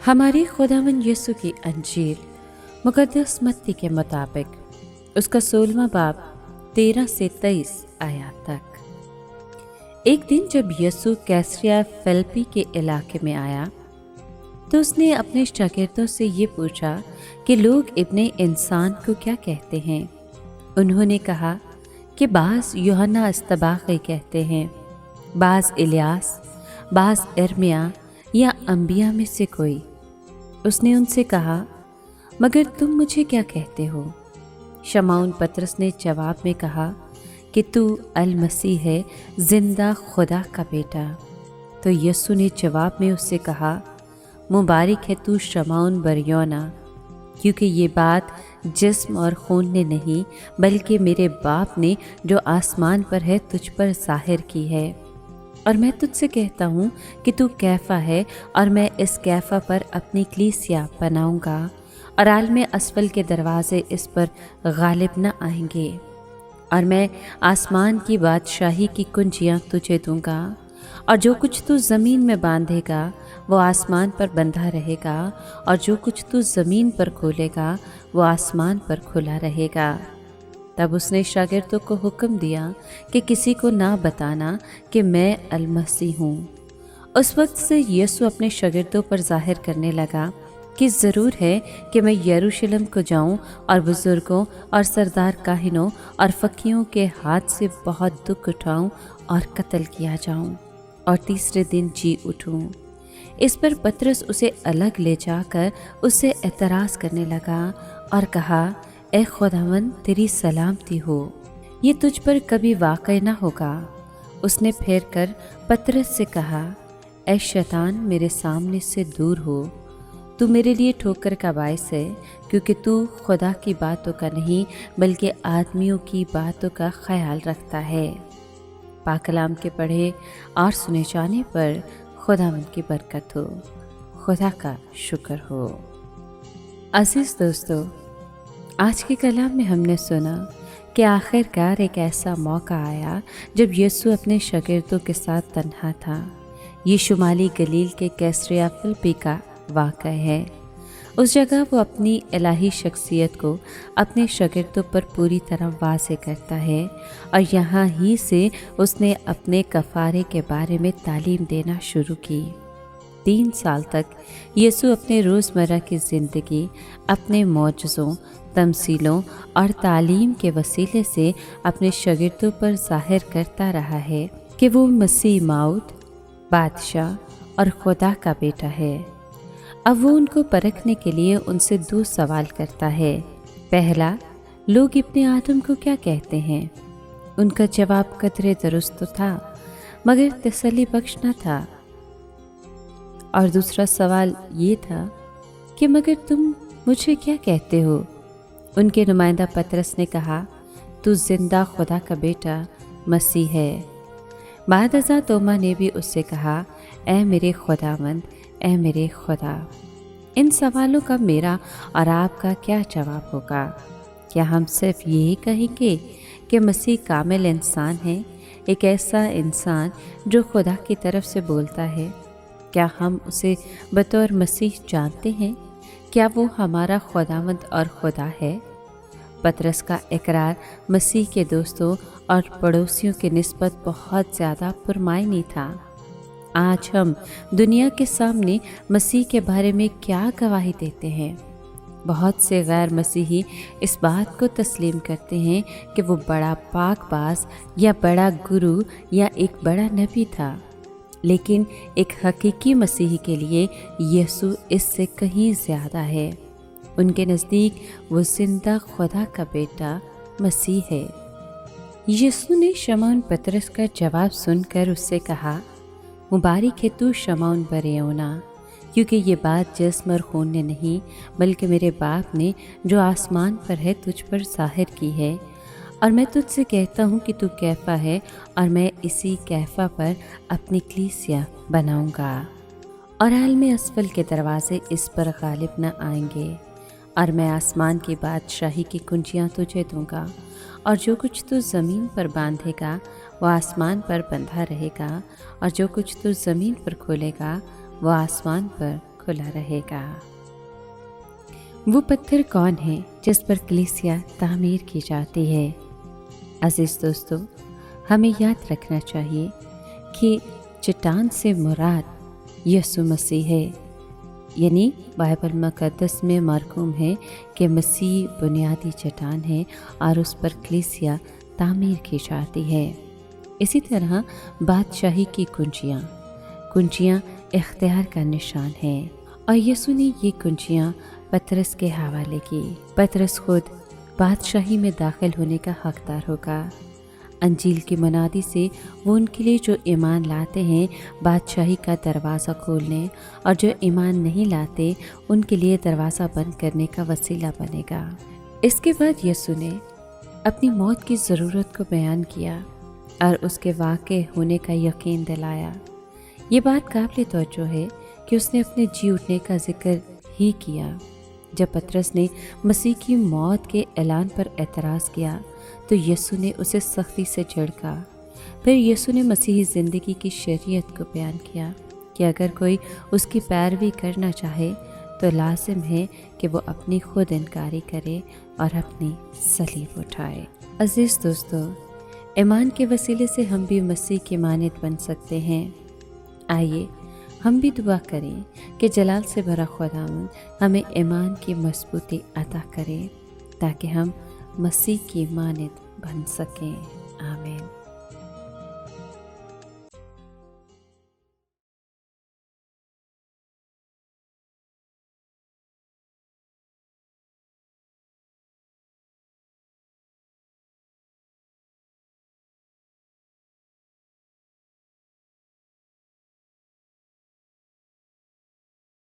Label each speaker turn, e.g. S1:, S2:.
S1: हमारे खुदावंद यीशु की अंजील मुकद्दस मत्ती के मुताबिक उसका 16वां बाब 13 से 23 आयत तक। एक दिन जब यीशु कैसरिया फिलिप्पी के इलाके में आया तो उसने अपने शागिर्दों से ये पूछा कि लोग इब्ने इंसान को क्या कहते हैं। उन्होंने कहा कि बाज़ यूहन्ना इस्तबाक़ी कहते हैं, बाज़ इलियास, बाज़ इर्मिया या अंबिया में से कोई। उसने उनसे कहा, मगर तुम मुझे क्या कहते हो? शमौन पतरस ने जवाब में कहा कि तू अल मसीह है, जिंदा खुदा का बेटा। तो यीशु ने जवाब में उससे कहा, मुबारक है तू शमौन बरयोना, क्योंकि ये बात जिस्म और खून ने नहीं बल्कि मेरे बाप ने जो आसमान पर है तुझ पर ज़ाहिर की है। और मैं तुझसे कहता हूँ कि तू कैफा है, और मैं इस कैफा पर अपनी कलीसिया बनाऊँगा, और आलम असफल के दरवाज़े इस पर गालिब न आएंगे। और मैं आसमान की बादशाही की कुंजियाँ तुझे दूँगा, और जो कुछ तू ज़मीन में बांधेगा वो आसमान पर बंधा रहेगा, और जो कुछ तू ज़मीन पर खोलेगा वो आसमान पर खुला रहेगा। तब उसने शागिर्दों को हुक्म दिया कि किसी को ना बताना कि मैं अल मसीह हूँ। उस वक्त से यीशु अपने शागिर्दों पर ज़ाहिर करने लगा कि ज़रूर है कि मैं यरूशलेम को जाऊँ और बुज़ुर्गों और सरदार काहिनों और फ़कीहों के हाथ से बहुत दुख उठाऊँ और कत्ल किया जाऊँ और तीसरे दिन जी उठूँ। इस पर पतरस उसे अलग ले जाकर उससे एतराज़ करने लगा और कहा, ए खुदावंद तेरी सलामती हो, ये तुझ पर कभी वाक़ई ना होगा। उसने फेर कर पतरस से कहा, ए शैतान मेरे सामने से दूर हो, तू मेरे लिए ठोकर का बायस है, क्योंकि तू खुदा की बातों का नहीं बल्कि आदमियों की बातों का ख्याल रखता है। पाक कलाम के पढ़े और सुने जाने पर खुदावंद की बरकत हो, खुदा का शुक्र हो। अज़ीज़ दोस्तों, आज के कलाम में हमने सुना कि आखिरकार एक ऐसा मौका आया जब यीशु अपने शागिर्दों के साथ तन्हा था। ये शुमाली गलील के कैसरिया फिलिप्पी का वाक़या है। उस जगह वो अपनी इलाही शख्सियत को अपने शागिर्दों पर पूरी तरह वाज़े करता है, और यहाँ ही से उसने अपने कफ़ारे के बारे में तालीम देना शुरू की। 3 साल तक यीशु अपने रोज़मर्रा की ज़िंदगी अपने मौजज़ों, तमसीलों और तालीम के वसीले से अपने शागिर्दों पर ज़ाहिर करता रहा है कि वो मसीह माऊद, बादशाह और खुदा का बेटा है। अब वो उनको परखने के लिए उनसे 2 सवाल करता है। पहला, लोग इब्ने आदम को क्या कहते हैं? उनका जवाब कदरे दुरुस्त तो था मगर तसल्ली बख्श न था। और दूसरा सवाल ये था कि मगर तुम मुझे क्या कहते हो? उनके नुमाइंदा पतरस ने कहा, तू जिंदा खुदा का बेटा मसीह है। बाद अज़ा तोमा ने भी उससे कहा, ऐ मेरे खुदावंद, ऐ मेरे खुदा। इन सवालों का मेरा और आपका क्या जवाब होगा? क्या हम सिर्फ यही कहेंगे कि मसीह कामिल इंसान है, एक ऐसा इंसान जो खुदा की तरफ से बोलता है? क्या हम उसे बतौर मसीह जानते हैं? क्या वो हमारा खुदावंद और खुदा है? पतरस का इकरार मसीह के दोस्तों और पड़ोसियों के निस्बत बहुत ज़्यादा पुरमायनी था। आज हम दुनिया के सामने मसीह के बारे में क्या गवाही देते हैं? बहुत से गैर मसीही इस बात को तस्लीम करते हैं कि वो बड़ा पाकबाज या बड़ा गुरु या एक बड़ा नबी था, लेकिन एक हकीकी मसीही के लिए यीशु इससे कहीं ज़्यादा है। उनके नज़दीक वो जिंदा खुदा का बेटा मसीह है। यीशु ने शमौन पतरस का जवाब सुनकर उससे कहा, मुबारक है तू शमौन बरयोना, क्योंकि ये बात जिस्म और खून ने नहीं बल्कि मेरे बाप ने जो आसमान पर है तुझ पर ज़ाहिर की है। और मैं तुझसे कहता हूँ कि तू कैफा है, और मैं इसी कैफा पर अपनी कलीसिया बनाऊँगा, और आलम असफल के दरवाज़े इस पर गालिब न आएंगे। और मैं आसमान की बादशाही की कुंजियाँ तुझे दूँगा, और जो कुछ तू ज़मीन पर बांधेगा वो आसमान पर बंधा रहेगा, और जो कुछ तू ज़मीन पर खोलेगा वो आसमान पर खुला रहेगा। वो पत्थर कौन है जिस पर कलीसिया तामीर की जाती है? अजीज दोस्तों, हमें याद रखना चाहिए कि चट्टान से मुराद यीशु मसीह है। यानी बाइबल मुक़द्दस में मरकूम है कि मसीह बुनियादी चट्टान है और उस पर कलीसिया तामीर की जाती है। इसी तरह बादशाही की कुंजियाँ इख्तियार का निशान है और यीशु ने ये कुंजियाँ पतरस के हवाले की। पतरस खुद बादशाही में दाखिल होने का हकदार होगा। अंजील की मुनादी से वो उनके लिए जो ईमान लाते हैं बादशाही का दरवाज़ा खोलने, और जो ईमान नहीं लाते उनके लिए दरवाज़ा बंद करने का वसीला बनेगा। इसके बाद यीशु ने अपनी मौत की ज़रूरत को बयान किया और उसके वाक़े होने का यकीन दिलाया। ये बात काबिल तवज्जो है कि उसने अपने जी उठने का जिक्र ही किया। जब पतरस ने मसीह की मौत के ऐलान पर एतराज़ किया तो यीशु ने उसे सख्ती से झिड़का। फिर यीशु ने मसीही ज़िंदगी की शरीयत को बयान किया कि अगर कोई उसकी पैरवी करना चाहे तो लाजिम है कि वो अपनी खुद इनकारी करे और अपनी सलीब उठाए। अजीज़ दोस्तों, ईमान के वसीले से हम भी मसीह की मानद बन सकते हैं। आइए हम भी दुआ करें कि जलाल से भरा खुदावंद हमें ईमान की मजबूती अता करे ताकि हम मसीह की मानद बन सकें। आमीन।